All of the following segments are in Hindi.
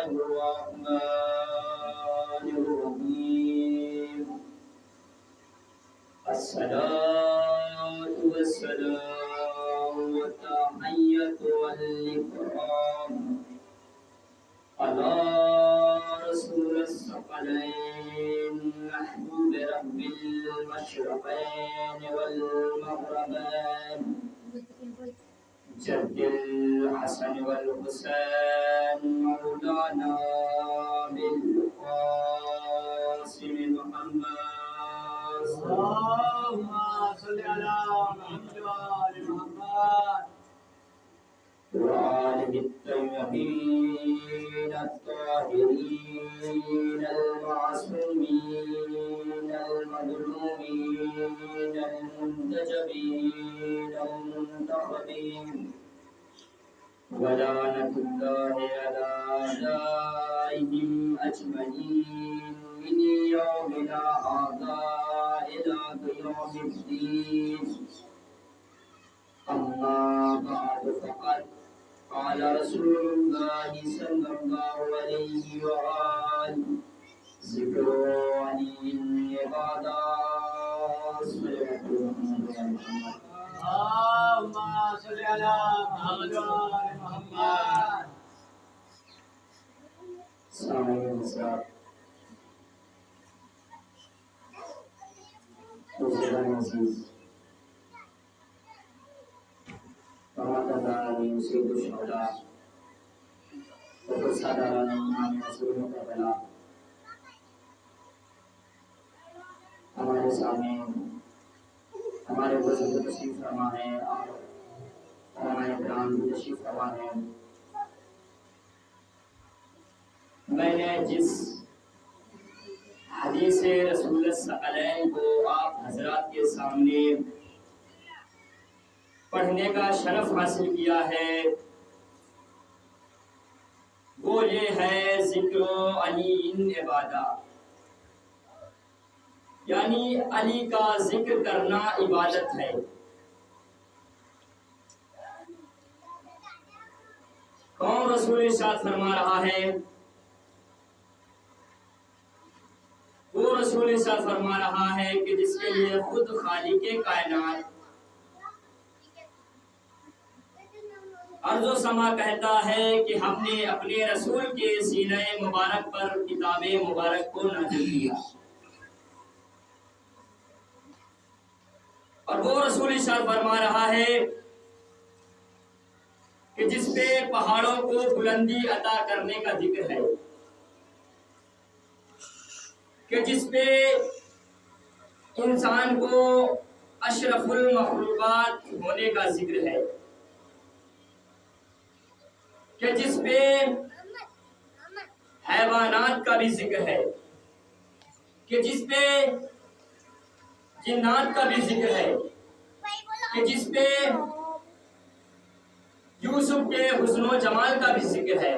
बिस्मिल्लाहिर्रहमानिर्रहीम। अस्सलातु वस्सलामु व तहिय्यतु वल इकराम अला रसूलिस सकलैन महबूब रब्बिल मशरक़ैन वल मग़रिबैन जद्दिल हसन वल हुसैन मौलाना बिल क़ासिम मुहम्मद अल्लाहुम्मा सल्लि अला मुहम्मद व आलि मुहम्मद व आलिहि त्तय्यबीन अत्ताहिरीन अल-मासूमीन अल-मज़लूमीन अल-मुंतजबीन अल-मुंतखबीन वलानतुल्लाहि अला अदाइहिम अजमईन मिन यौमिना हाज़ा इला क़ियामिद्दीन। अम्मा बअद फ़क़द क़ाल रसूलुल्लाहि सल्लल्लाहु अलैहि व आलिहि ज़िक्रु अलीन इबादत अल्लाहुम्मा सल्लि अला मुहम्मद व आलि मुहम्मद। सामईन साहब मुसलमान अज़ीज़ तमाम सैयदुल शुहदा और सादारान इमाम रसूल करबला हमारे सामने हमारे बुजुर्ग तशरीफ फरमा है और हमारे प्राण तशरीफ फरमा है। मैंने जिस हदीस रसूल सकलैन को आप हजरात के सामने पढ़ने का शरफ हासिल किया है वो ये है ज़िक्र अली इन इबादा, यानी अली का जिक्र करना इबादत है। कौन रसूल इरशाद फरमा रहा है? वो रसूल इरशाद फरमा रहा है कि जिसके लिए खुद खालिके कायनात अर्ज़ो समा कहता है कि हमने अपने रसूल के सीने मुबारक पर किताबे मुबारक को नाज़िल किया। और वो रसूल इरशाद फरमा रहा है कि जिस पे पहाड़ों को बुलंदी अता करने का जिक्र है, कि जिस पे इंसान को अशरफुल मखलूकात होने का जिक्र है, कि जिस पे हैवानात का भी जिक्र है, कि जिस पे जिन्नात का भी जिक्र है, कि जिस पे यूसुफ के हुस्नो जमाल का भी जिक्र है,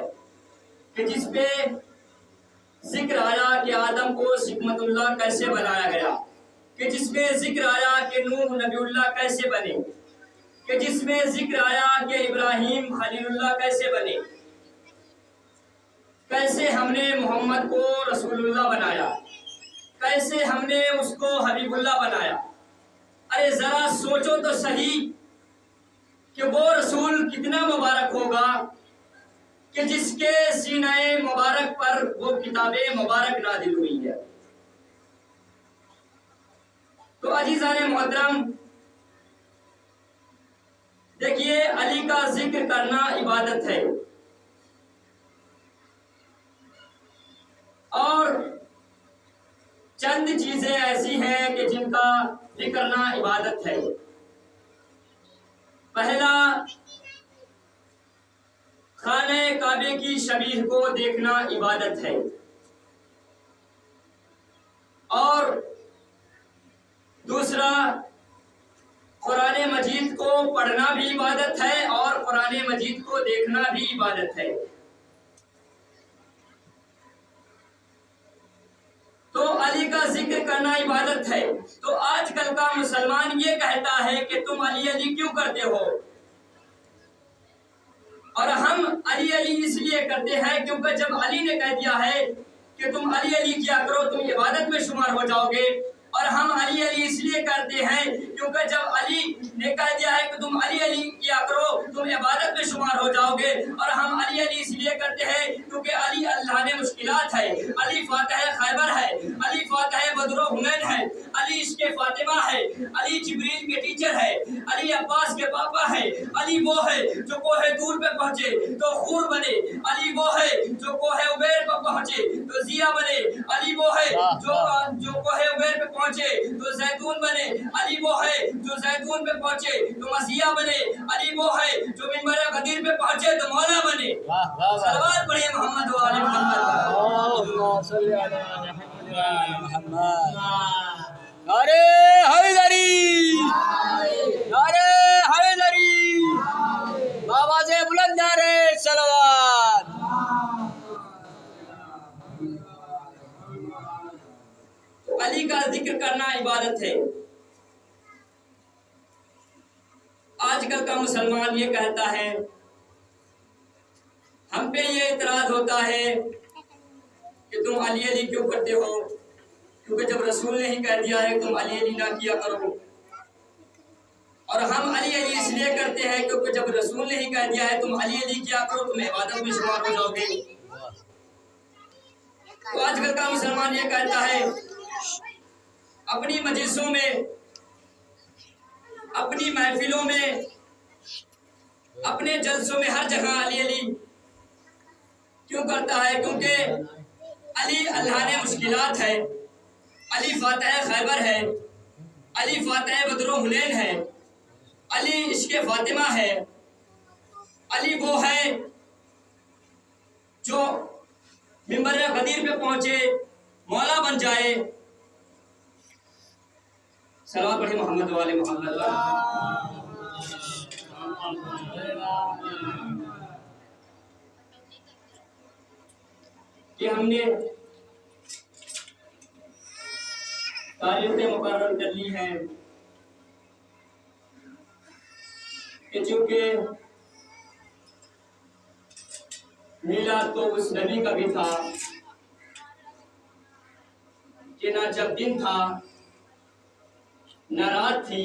कि जिस पे जिक्र आया कि आदम को हिकमतुल्लाह कैसे बनाया गया, कि जिसमें जिक्र आया कि नूह नबीउल्लाह कैसे बने, कि जिसमें जिक्र आया कि इब्राहिम खलीलुल्लाह कैसे बने, कैसे हमने मोहम्मद को रसूलुल्लाह बनाया, कैसे हमने उसको हबीबुल्लाह बनाया। अरे जरा सोचो तो सही कि वो रसूल कितना मुबारक होगा कि जिसके सीने मुबारक पर वो किताबे मुबारक नाज़िल हुई है। तो अजीज़ाने मोहतरम, देखिए अली का जिक्र करना इबादत है और चंद चीजें ऐसी हैं कि जिनका जिक्र करना इबादत है। पहला, खाने काबे की शबीह को देखना इबादत है और दूसरा, कुरान मजीद को पढ़ना भी इबादत है और कुरान मजीद को देखना भी इबादत है। तो अली का जिक्र करना इबादत है। तो आजकल का मुसलमान ये कहता है कि तुम अली अली क्यों करते हो, और हम अली अली इसलिए इसलिए करते हैं क्योंकि जब अली ने कह दिया है कि तुम अली अली किया करो, तुम इबादत में शुमार हो जाओगे। और हम अली अली इसलिए करते हैं क्योंकि जब अली ने कह दिया है कि तुम अली अली किया करो, तुम इबादत में शुमार हो जाओगे। और हम अली अली इसलिए करते हैं क्योंकि अली अल्लाह ने मुश्किलात है, अली फातह खैबर है, अली फातह बदर हुनैन है, अली इश्क़ फातिमा है, अली जिब्रील के टीचर है, अली अब्बास के पापा है, अली वो है जो कोहे दूर पे पहुंचे तो खूर बने, अली वो है जो कोहे उबैर पे पहुंचे तो जिया बने, अली वो है जो कोहे उबैर पे पहुंचे तो जैतून बने, अली वो है जो जैतून पे पहुंचे तो मसीहा बने, अली वो है जो मिंबर गदीर पे पहुंचे तो मौला बने। सलवात पढ़िए मोहम्मद व आले मोहम्मद। नारे हैदरी, नारे हैदरी, बाबा से बुलंद नारे सलवात। अली का जिक्र करना इबादत है। आजकल का मुसलमान ये कहता है, हम पे ये इतराज होता है कि तुम अली अली क्यों करते हो, क्योंकि जब रसूल ने ही कह दिया है तुम अली अली ना किया करो। और हम अली अली इसलिए करते हैं क्योंकि जब रसूल ने ही कह दिया है तुम अली अली किया करो, तुम इबादत में शुमार हो जाओगे। तो आजकल का मुसलमान ये कहता है, अपनी मजलिसों में, अपनी महफिलों में, अपने जलसों में हर जगह अली अली क्यों करता है? क्योंकि अली अल्लाह ने मुश्किलात है, अली फातह खैबर है, अली फातह बदर हुनैन है, अली इश्क़ फातिमा है, अली वो है जो मिंबर गदीर पे पहुंचे मौला बन जाए। सलावत पढ़े मोहम्मद वाले मोहम्मद। कि हमने तारीखें मुकर्रर कर ली हैं कि चूंकि मीलाद तो उस नबी का भी था कि ना जब दिन था न रात थी,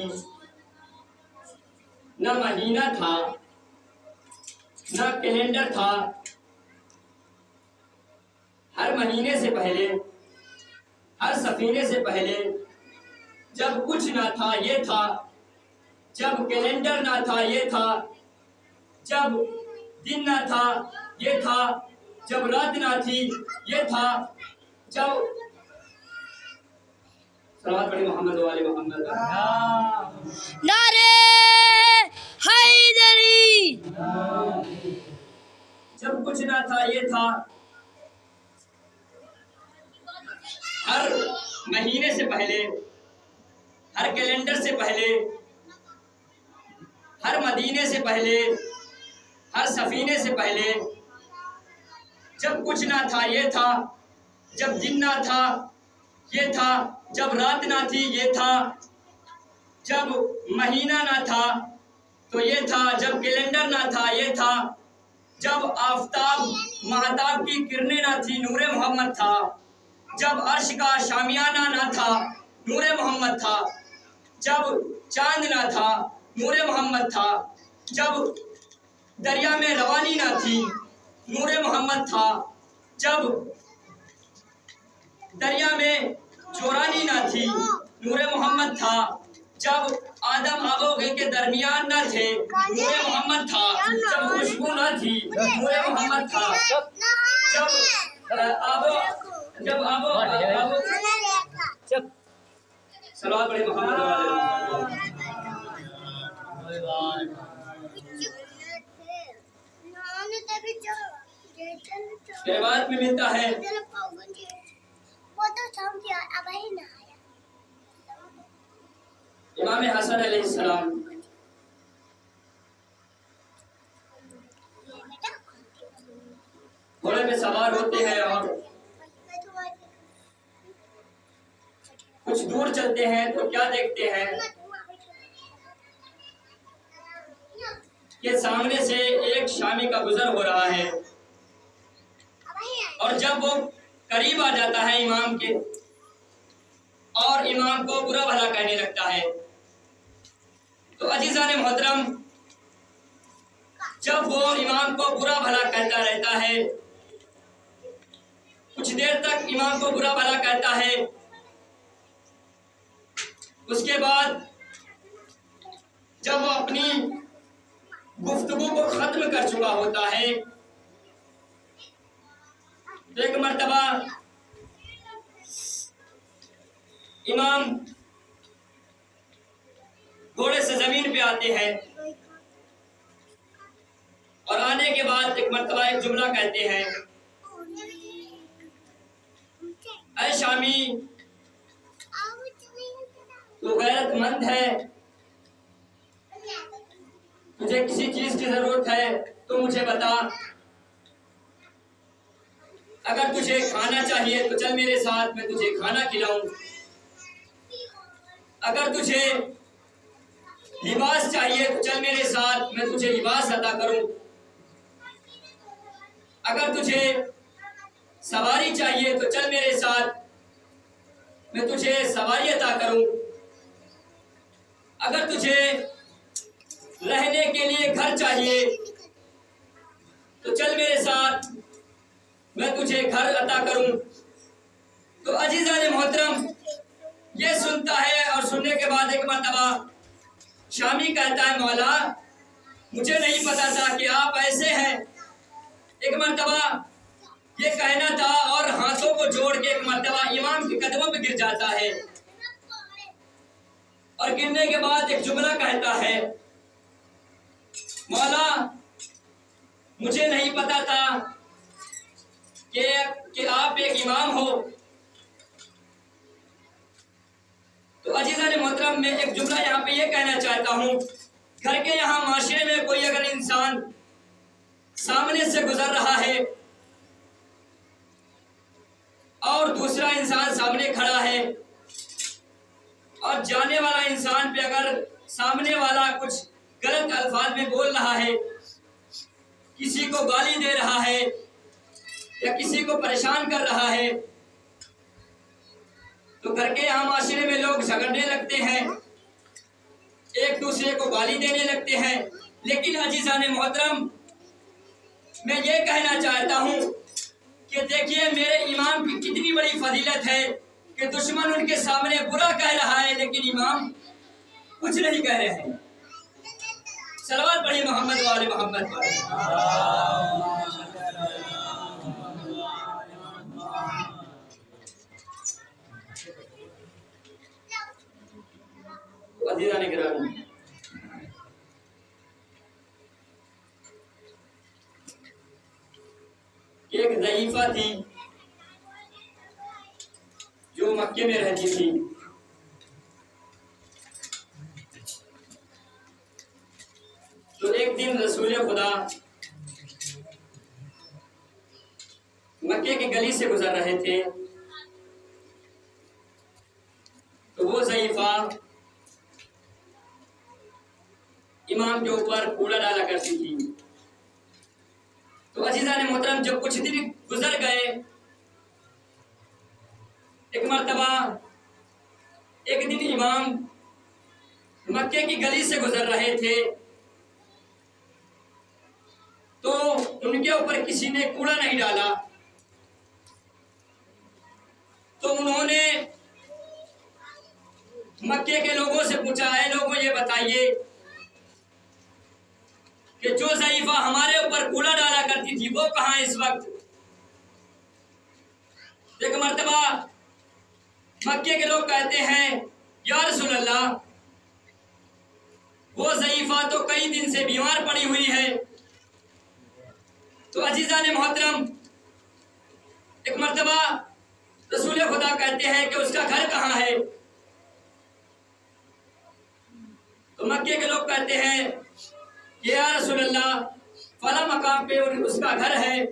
न महीना था, न कैलेंडर था। हर महीने से पहले, हर सफीने से पहले जब कुछ ना था ये था, जब कैलेंडर ना था ये था, जब दिन ना था ये था, जब रात ना थी ये था, जब सलावत पढ़े मोहम्मद वाले मोहम्मद। नारे हैदरी। जब कुछ ना था ये था, हर महीने से पहले, हर कैलेंडर से पहले, हर मदीने से पहले, हर सफीने से पहले जब कुछ ना था ये था, जब दिन ना था ये था, जब रात ना थी ये था, जब महीना ना था तो ये था, जब कैलेंडर ना था ये था, जब आफताब महताब की किरणें ना थी नूरे मोहम्मद था, जब अर्श का शामियाना ना था नूरे मोहम्मद था, जब चांद ना था नूरे मोहम्मद था, जब दरिया में रवानी ना थी नूरे मोहम्मद था, जब दरिया में चोरानी ना थी नूरे मोहम्मद था, जब आदम आबोगे के दरमियान न थे नूरे मोहम्मद था, जब खुशबू न थी नूरे मोहम्मद था, जब आबो सलावत पढ़े मोहम्मद वाले। रिवायत में मिलता है इमाम हसन अलैहिस्सलाम घोड़े पे सवार होते हैं और कुछ दूर चलते हैं तो क्या देखते हैं कि सामने से एक शामी का गुजर हो रहा है। और जब वो करीब आ जाता है इमाम के और इमाम को बुरा भला कहने लगता है, तो अजीज़ान मोहतरम जब वो इमाम को बुरा भला कहता रहता है, कुछ देर तक इमाम को बुरा भला कहता है, उसके बाद जब वो अपनी गुफ्तगू को खत्म कर चुका होता है, तो एक मर्तबा इमाम घोड़े से जमीन पे आते हैं और आने के बाद एक मर्तबा एक जुमला कहते हैं, ऐ शामी तू गैरतमंद है, तुझे किसी चीज की जरूरत है तो मुझे बता, अगर तुझे खाना चाहिए तो चल मेरे साथ, मैं तुझे खाना खिलाऊं, अगर तुझे लिबास चाहिए तो चल मेरे साथ, मैं तुझे लिबास अता करूं, अगर तुझे सवारी चाहिए तो चल मेरे साथ, मैं तुझे सवारी अता करूं, अगर तुझे रहने के लिए घर चाहिए तो चल मेरे साथ, मैं तुझे घर अता करूं। तो अजीज़ान मोहतरम ये सुनता है और सुनने के बाद एक मर्तबा शामी कहता है, मौला मुझे नहीं पता था कि आप ऐसे हैं। एक मर्तबा ये कहना था और हाथों को जोड़ के एक मर्तबा इमाम के कदमों पे गिर जाता है और गिरने के बाद एक जुमला कहता है, मौला मुझे नहीं पता था कि आप एक इमाम हो। तो अजीज़ान मोहतरम मैं एक जुमला यहाँ पे ये कहना चाहता हूँ, घर के यहाँ माशरे में कोई अगर इंसान सामने से गुजर रहा है और दूसरा इंसान सामने खड़ा है और जाने वाला इंसान पे अगर सामने वाला कुछ गलत अल्फाज में बोल रहा है, किसी को गाली दे रहा है या किसी को परेशान कर रहा है, तो घर के यहाँ माशरे में लोग झगड़ने लगते हैं, एक दूसरे को गाली देने लगते हैं। लेकिन अजीज़ान मोहतरम मैं ये कहना चाहता हूँ कि देखिए मेरे इमाम की कितनी बड़ी फजीलत है कि दुश्मन उनके सामने बुरा कह रहा है लेकिन इमाम कुछ नहीं कह रहे हैं। सलवात पढ़िए मोहम्मद वाले मोहम्मद पर। अजीज़ान गिरामी एक ज़ईफ़ा थी जो मक्के में रहती थी। तो एक दिन रसूल खुदा मक्के की गली से गुजर रहे थे, तो वो ज़ईफ़ा इमाम के ऊपर कूड़ा डाला करती थी। तो अजीज़ान मोहतरम जब कुछ दिन गुजर गए, एक मर्तबा एक दिन इमाम मक्के की गली से गुजर रहे थे, तो उनके ऊपर किसी ने कूड़ा नहीं डाला, तो उन्होंने मक्के के लोगों से पूछा, है लोगों ये बताइए कि जो ज़ईफ़ा हमारे ऊपर कूड़ा डाला करती थी वो कहाँ है इस वक्त। एक मर्तबा मक्के के लोग कहते हैं, या रसूल अल्लाह वो ज़ईफ़ा तो कई दिन से बीमार पड़ी हुई है। तो अजीज़ान मोहतरम एक मर्तबा रसूल खुदा कहते हैं कि उसका घर कहाँ है। तो मक्के के लोग कहते हैं कि या रसूल अल्लाह फला मकाम पे उसका घर है।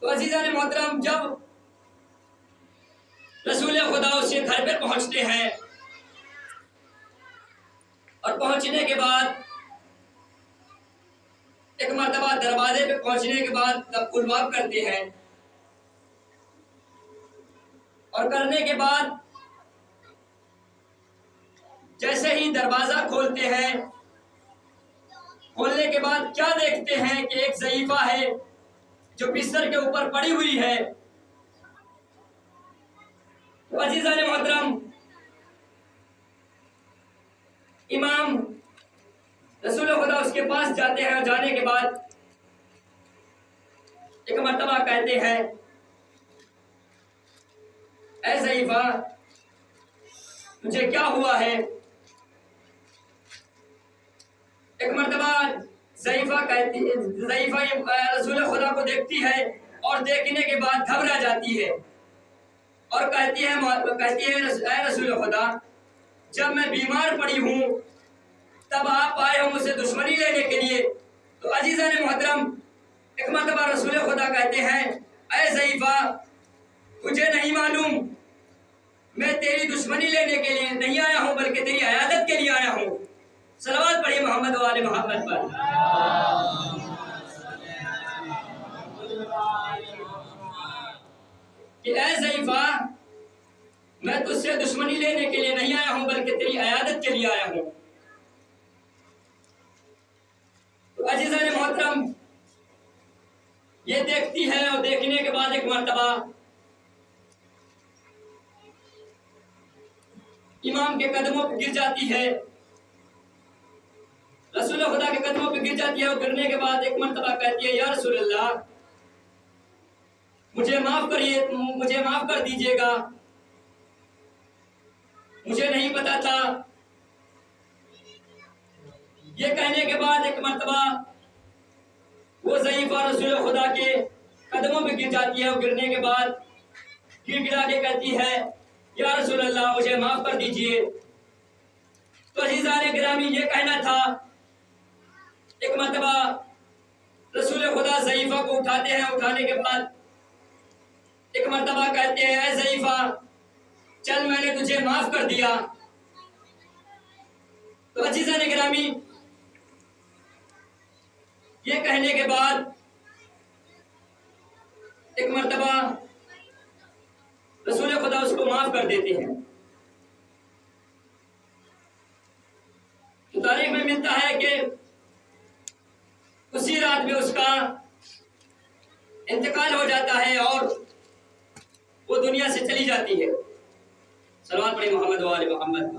तो अजीज़ान मोहतरम जब रसूल खुदा उसके घर पे पहुंचते हैं और पहुंचने के बाद एक मर्तबा दरवाजे पे पहुंचने के बाद तब कुलबाब करते हैं, और करने के बाद जैसे ही दरवाजा खोलते हैं, खोलने के बाद क्या देखते हैं कि एक ज़ईफ़ा है जो बिस्तर के ऊपर पड़ी हुई है। तो अजीज़ान मोहतरम, इमाम रसूल खुदा उसके पास जाते हैं और जाने के बाद एक मर्तबा कहते हैं, ऐ ज़ईफ़ा तुझे क्या हुआ है। एक मर्तबा ज़ईफ़ा रसूल खुदा को देखती है और देखने के बाद घबरा जाती है और कहती है ऐ रसूल खुदा, जब मैं बीमार पड़ी हूँ तब आप आए हो मुझसे दुश्मनी लेने के लिए। तो अजीज़ान मोहतरम, एक मर्तबा रसूल खुदा कहते हैं, ऐ ज़ईफ़ा तुझे नहीं मालूम मैं तेरी दुश्मनी लेने के लिए नहीं आया हूँ बल्कि तेरी अयादत के लिए आया हूँ। सलवात पढ़िए मोहम्मद वाले मोहम्मद पर। कि ऐ ज़ईफ़ा मैं तुझसे दुश्मनी लेने के लिए नहीं आया हूँ बल्कि तेरी अयादत के लिए आया हूँ। तो अजीज़ान मोहतरम, ये देखती है और देखने के बाद एक मर्तबा इमाम के कदमों पर गिर जाती है, रसूल खुदा के कदमों पे गिर जाती है और गिरने के बाद एक मर्तबा कहती है, या रसूल अल्लाह मुझे माफ करिए, मुझे माफ कर दीजिएगा, मुझे नहीं पता था। ये कहने के बाद एक मर्तबा वो ज़ईफ़ा रसूल खुदा के कदमों पे गिर जाती है और गिरने के बाद गिड़गिड़ा के कहती है, या रसूल अल्लाह मुझे माफ कर दीजिए। तो अज़ीज़ान गिरामी, ये कहना था, एक मर्तबा रसूल खुदा ज़ईफ़ा को उठाते हैं, उठाने के बाद एक मर्तबा कहते हैं, ऐ ज़ईफ़ा चल मैंने तुझे माफ कर दिया। तो अज़ीज़ान गिरामी, ये कहने के बाद एक मर्तबा रसूल खुदा उसको माफ कर देते हैं। तो तारीख में मिलता है कि उसी रात में उसका इंतकाल हो जाता है और वो दुनिया से चली जाती है। सलवात पढ़ी मोहम्मद वाले मोहम्मद।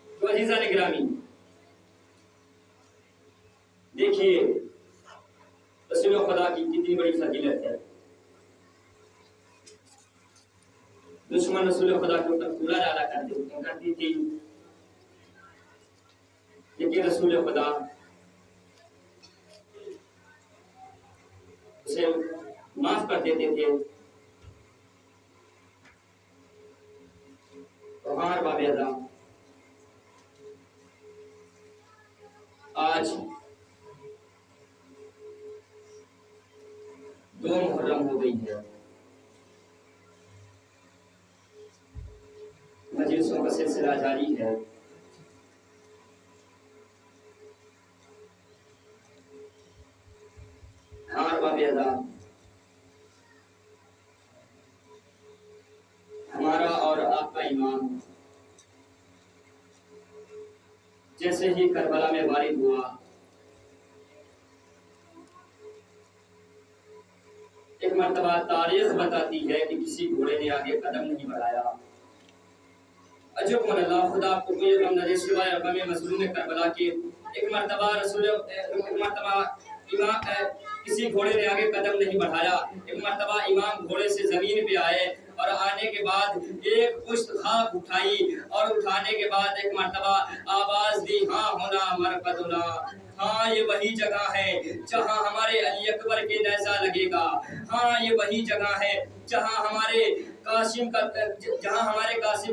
तो अज़ीज़ान गिरामी, देखिए रसूल खुदा की कितनी बड़ी फजीलत है। दुश्मन रसूल खुदा के ऊपर कूड़ा डाला करती थी, लेकिन रसूल खुदा उसे माफ कर देते थे। तौहार बाबेदा आज 2 मुहर्रम हो गई है। मजलिसों का सिलसिला जारी है। हाँ बाबेदा, हमारा और आपका इमाम जैसे ही करबला में वारिद हुआ, एक मर्तबा तारीख बताती है कि किसी घोड़े ने आगे कदम नहीं बढ़ाया। अजब अल्लाह खुदा को कोई गम न दे सिवाय गम मज़लूम करबला के। एक मर्तबा इमाम किसी घोड़े ने आगे कदम नहीं बढ़ाया। एक मर्तबा इमाम घोड़े से जमीन पे आए और आने के बाद एक पुश्त खाक उठाई और उठाने के बाद एक मर्तबा आवाज दी, हाँ होना मरकदुना, हाँ ये वही जगह है जहाँ हमारे अली अकबर के नेज़ा लगेगा। हाँ ये वही जगह है जहाँ हमारे कासिम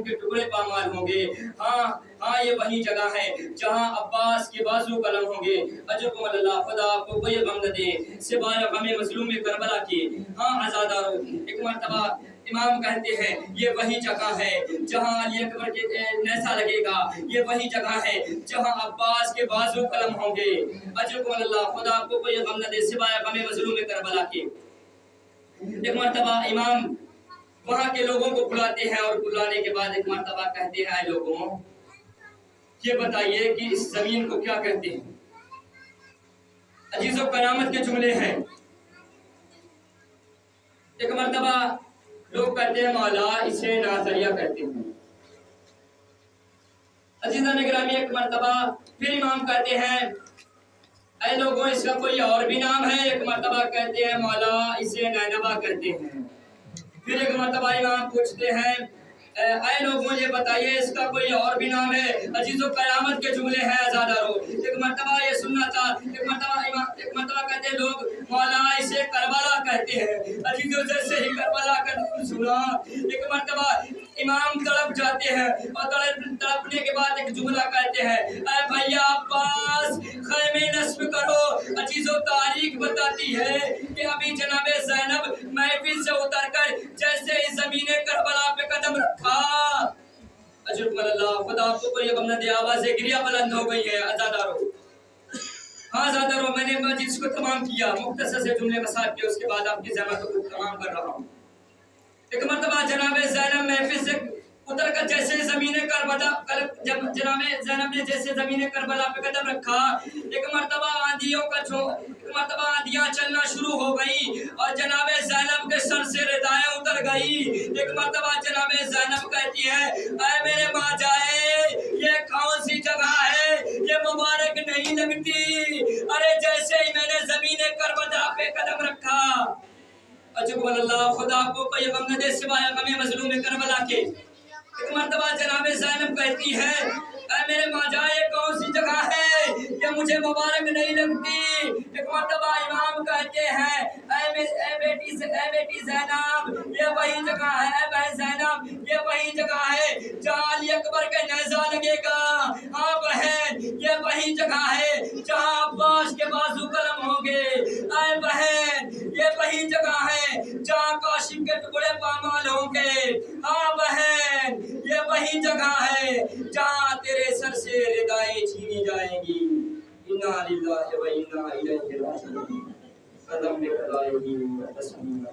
के टुकड़े पामाल होंगे। हाँ ये वही जगह है जहाँ अब्बास के बाजू कलम होंगे। अजब अल्लाह खुदा आपको कोई गम न दे सिवाय गम मज़लूम करबला के। हाँ आज़ादारों, एक मर्तबा इमाम कहते हैं ये वही जगह है जहाँ अली अकबर के नेसा लगेगा, ये वही जगह है जहाँ अब्बास के बाजू कलम होंगे। अजरुकुम अल्लाह, खुदा आपको कोई गम न दे सिवाय गम मजलूम करबला के। एक मर्तबा इमाम वहाँ के लोगों को बुलाते हैं और बुलाने के बाद एक मर्तबा कहते हैं, आए लोगों ये बताइए कि इस जमीन को क्या कहते हैं। अजीजो करामत के जुमले हैं। एक मर्तबा लोग कहते हैं मौला इसे नासरिया कहते हैं। अजीजा निगरानी एक मर्तबा फिर इमाम कहते हैं, ऐ लोगों इसका कोई और भी नाम है। एक मर्तबा कहते हैं मौला इसे नैनबा कहते हैं। फिर एक मर्तबा इमाम पूछते हैं, ऐ लोगों ये बताइए इसका कोई और भी नाम है। अजीजो कयामत के जुमले हैं आजादारो। एक मर्तबा ये सुनना था, एक मर्तबा कहते हैं लोग मौला इसे करबला कहते हैं। अजीजो जैसे ही करबला का नाम सुना एक मर्तबा इमाम तड़प जाते हैं और तड़पने के बाद एक जुमला कहते हैं, ऐ भैया अब्बास खैमे नस्ब करो। अजीजो तारीख बताती है कि अभी जनाबे ज़ैनब महफिल से उतरकर जैसे ही ज़मीने करबला पे कदम रखा, अल्लाह खुदा आपको कोई गम न दे, आवाज़ें गिरिया बुलंद हो गई है आजादारो। हाँ आजादारो, मैंने मजलिस को तमाम किया, मुख्तसर से जुमले मसाद के उसके बाद आपकी ज़हमतों को तमाम कर रहा हूँ। एक मर्तबा जनाबे ज़ैनब महफिल से उतर कर जैसे ज़मीने करबला जब जनाबे ज़ैनब ने जैसे ज़मीने करबला पे कदम रखा, एक मर्तबा आंधियां चलना शुरू हो गई और जनाबे ज़ैनब के सर से रिदाएं उतर गई। एक मर्तबा जनाबे ज़ैनब कहती है, ऐ मेरे माँ जाए ये कौन सी जगह है, ये मुबारक नहीं लगती। अरे जैसे ही मैंने ज़मीने करबला पे कदम रखा, अल्लाह खुदा को कोई गम न दे सिवाय गम मजलूम करबला के। एक मर्तबा जनाबे ज़ैनब कहती है, ऐ मेरे माजा ये कौन सी जगह है, ये मुझे मुबारक नहीं लगती। एक मर्तबा इमाम कहते हैं, ऐ बेटी ज़ैनब ये वही जगह है, बहन ज़ैनब ये वही जगह है जहाँ अली अकबर के नेज़ा लगेगा। हाँ बहन ये वही जगह है जहाँ अब्बास के बाजू कलम होंगे। ऐ बहन ये वही जगह है जहाँ काशिम के टुकड़े पामाल होंगे। हाँ बहन ये वही जगह है जहाँ तेरे सर से रिदाएं छीनी जाएंगी। इन्ना लिल्लाहि व इन्ना इलैहि राजिऊन। कदम में खड़ाएगी तस्मीर